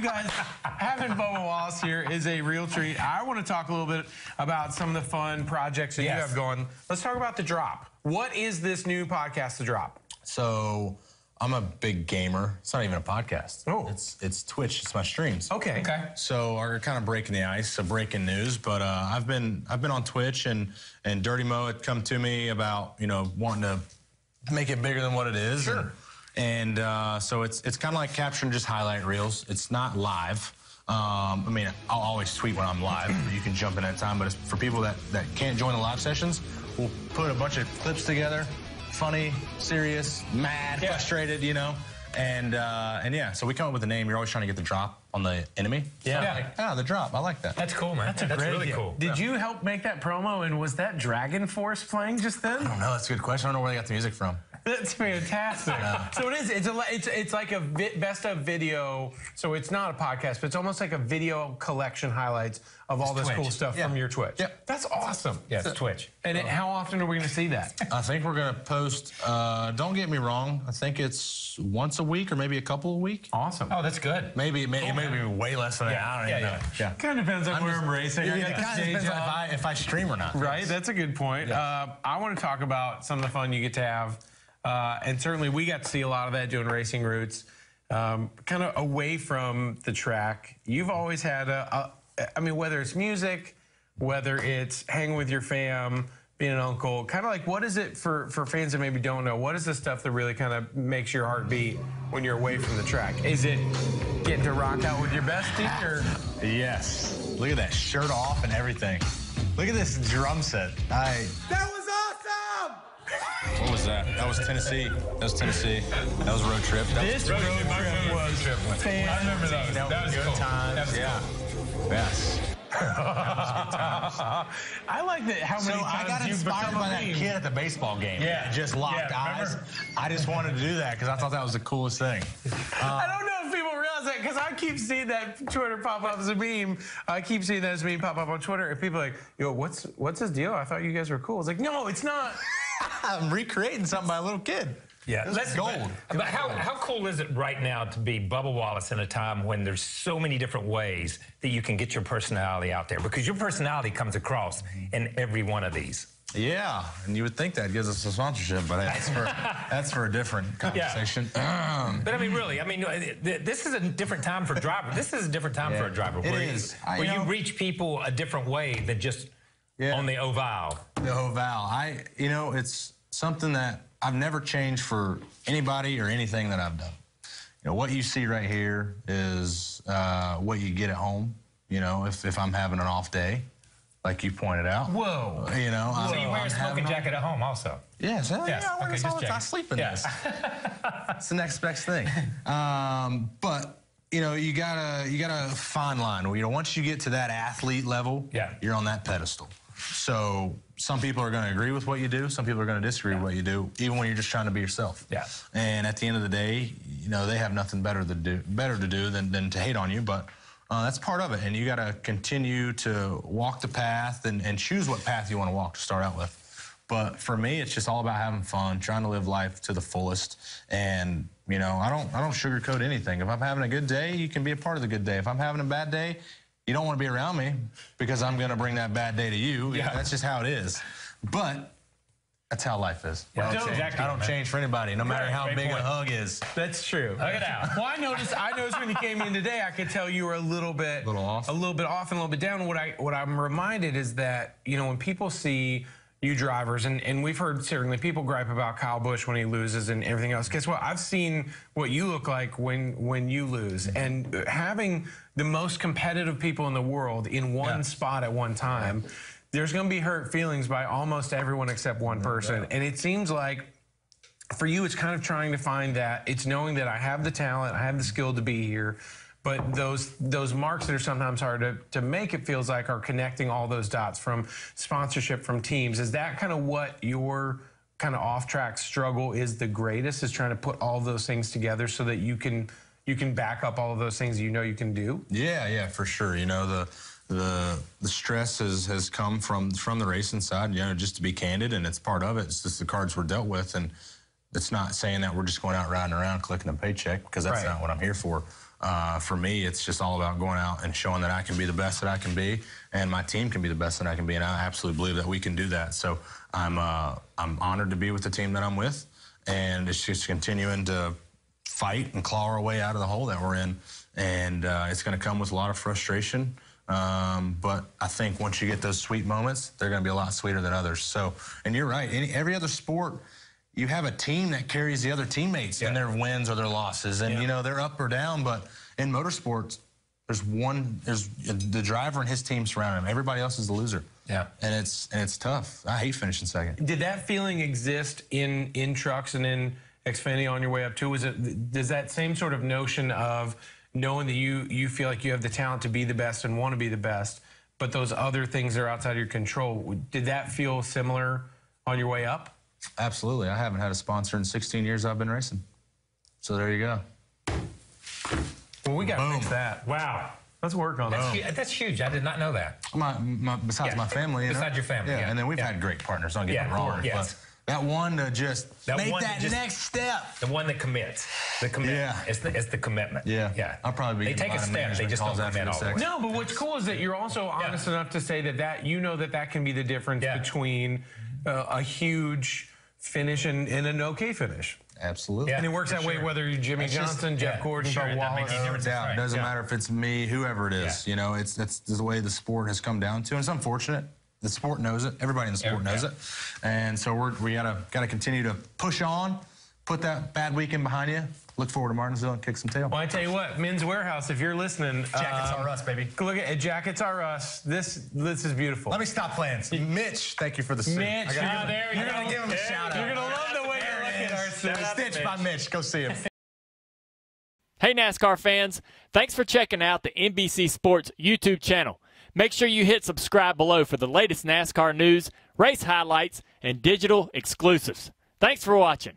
guys, having Bubba Wallace here is a real treat. I want to talk a little bit about some of the fun projects that you have going. Let's talk about The Drop. What is this new podcast, The Drop? So I'm a big gamer. It's not even a podcast. Oh. It's Twitch. It's my streams. Okay. So we're kind of breaking the ice, so breaking news. But I've been on Twitch, and Dirty Mo had come to me about wanting to make it bigger than what it is. Sure. And so it's kind of like capturing just highlight reels. It's not live. I mean, I'll always tweet when I'm live. You can jump in at time. But it's for people that can't join the live sessions, we'll put a bunch of clips together. Funny, serious, mad, frustrated, and yeah, so we come up with a name. You're always trying to get the drop on the enemy. Yeah. The drop. I like that. That's cool, man. That's really cool. Did you help make that promo, and was that Dragon Force playing just then? I don't know. That's a good question. I don't know where they got the music from. That's fantastic. So it is. It's like a best of video. So it's not a podcast, but it's almost like a video collection highlights of all this cool stuff from your Twitch. Yep. That's awesome. Yeah, it's Twitch. And how often are we going to see that? I think we're going to post. Don't get me wrong. I think it's once a week or maybe a couple a week. Awesome. Oh, that's good. Maybe way less than that. I don't even know. Yeah. Kind of depends on where I'm racing. It kind of depends on if I stream or not. Right. That's a good point. I want to talk about some of the fun you get to have. And certainly we got to see a lot of that doing racing routes, kind of away from the track. You've always had I mean, whether it's music, whether it's hanging with your fam, being an uncle, kind of like, what is it for fans that maybe don't know? What is the stuff that really kind of makes your heart beat when you're away from the track? Is it getting to rock out with your bestie? Or? Yes. Look at that shirt off and everything. Look at this drum set. That was awesome! What was that? That was Tennessee. That was Tennessee. That was road trip. This road trip was fantastic. I remember those. That was good times. Yeah. Yes. I like that. How many times I got you've inspired become by a that meme. kid at the baseball game. Yeah. Just locked eyes. I just wanted to do that because I thought that was the coolest thing. I don't know if people realize that because I keep seeing that Twitter pop up as a meme. I keep seeing that as a meme pop up on Twitter, and people are like, "Yo, what's his deal? I thought you guys were cool." It's like, no, it's not. I'm recreating something by a little kid. Yeah, that's gold. But how cool is it right now to be Bubba Wallace in a time when there's so many different ways that you can get your personality out there? Because your personality comes across in every one of these. Yeah, and you would think that gives us a sponsorship, but that's for a different conversation. But I mean, really, this is a different time for drivers. This is a different time for a driver. It is. Where you reach people a different way than just on the oval. The oval. It's something that I've never changed for anybody or anything that I've done. What you see right here is what you get at home. If I'm having an off day, like you pointed out. Whoa. So you wear a smoking jacket at home also? Yes. I wear this all the time. I sleep in this. It's the next best thing. But you gotta fine line. Once you get to that athlete level, you're on that pedestal. So some people are going to agree with what you do. Some people are going to disagree with what you do, even when you're just trying to be yourself. Yeah. And at the end of the day, they have nothing better to do than to hate on you. But that's part of it. And you got to continue to walk the path and choose what path you want to walk to start out with. But for me, it's just all about having fun, trying to live life to the fullest. And I don't sugarcoat anything. If I'm having a good day, you can be a part of the good day. If I'm having a bad day, you don't want to be around me because I'm going to bring that bad day to you. Yeah. That's just how it is. But that's how life is. Yeah, I don't change for anybody, no matter how big a hug is. That's true. Hug it out. Well, I noticed when you came in today, I could tell you were a little bit off and a little bit down. What I'm reminded is that when people see you drivers, and we've heard certainly people gripe about Kyle Busch when he loses and everything else. Guess what? I've seen what you look like when you lose, and having the most competitive people in the world in one spot at one time, there's going to be hurt feelings by almost everyone except one person. And it seems like for you, it's kind of trying to find that. It's knowing that I have the talent, I have the skill to be here. But those marks that are sometimes hard to make, it feels like, are connecting all those dots from sponsorship, from teams. Is that kind of what your kind of off-track struggle is the greatest, is trying to put all those things together so that you can back up all of those things you can do? Yeah, for sure. The stress has come from the racing side, just to be candid, and it's part of it. It's just the cards we're dealt with, and it's not saying that we're just going out riding around collecting a paycheck, because that's not what I'm here for. for me, it's just all about going out and showing that I can be the best that I can be, and my team can be the best that I can be, and I absolutely believe that we can do that. So I'm honored to be with the team that I'm with, and it's just continuing to fight and claw our way out of the hole that we're in, and it's going to come with a lot of frustration. But I think once you get those sweet moments, they're going to be a lot sweeter than others. So, and you're right. Every other sport, you have a team that carries the other teammates in their wins or their losses, and you know they're up or down. But in motorsports, there's the driver and his team surrounding him. Everybody else is the loser. Yeah, and it's tough. I hate finishing second. Did that feeling exist in trucks and in Xfinity on your way up too? Does that same sort of notion of knowing that you feel like you have the talent to be the best and want to be the best, but those other things are outside of your control, did that feel similar on your way up? Absolutely. I haven't had a sponsor in 16 years I've been racing. So there you go. Well, we got to fix that. Wow. Let's work on that. That's huge. I did not know that. Besides my family. Besides your family, And then we've had great partners, don't get me wrong. Yes. But that one to just make that next step. The one that commits. The commitment. Yeah. It's the commitment. Yeah. I'll probably be They take a step. They just don't commit all the way. No, but what's cool is that you're also honest enough to say that you know that can be the difference between a huge finish and a no-K finish. Absolutely. And it works that way whether you're Jimmy Johnson, Jeff Gordon, Bubba Wallace. No doubt. It doesn't matter if it's me, whoever it is. You know, that's the way the sport has come down to. And it's unfortunate. The sport knows it. Everybody in the sport knows it. And so we gotta continue to push on, put that bad weekend behind you, look forward to Martinsville and kick some tail. Well, I tell you what, Men's Warehouse, if you're listening, Jackets are us, baby. Look at Jackets are us. This is beautiful. Let me stop playing. Mitch, thank you for the suit. Mitch, you're gonna give him a shout out. You're gonna love the way you look at our suit. Stitched by Mitch. Go see him. Hey NASCAR fans, thanks for checking out the NBC Sports YouTube channel. Make sure you hit subscribe below for the latest NASCAR news, race highlights, and digital exclusives. Thanks for watching.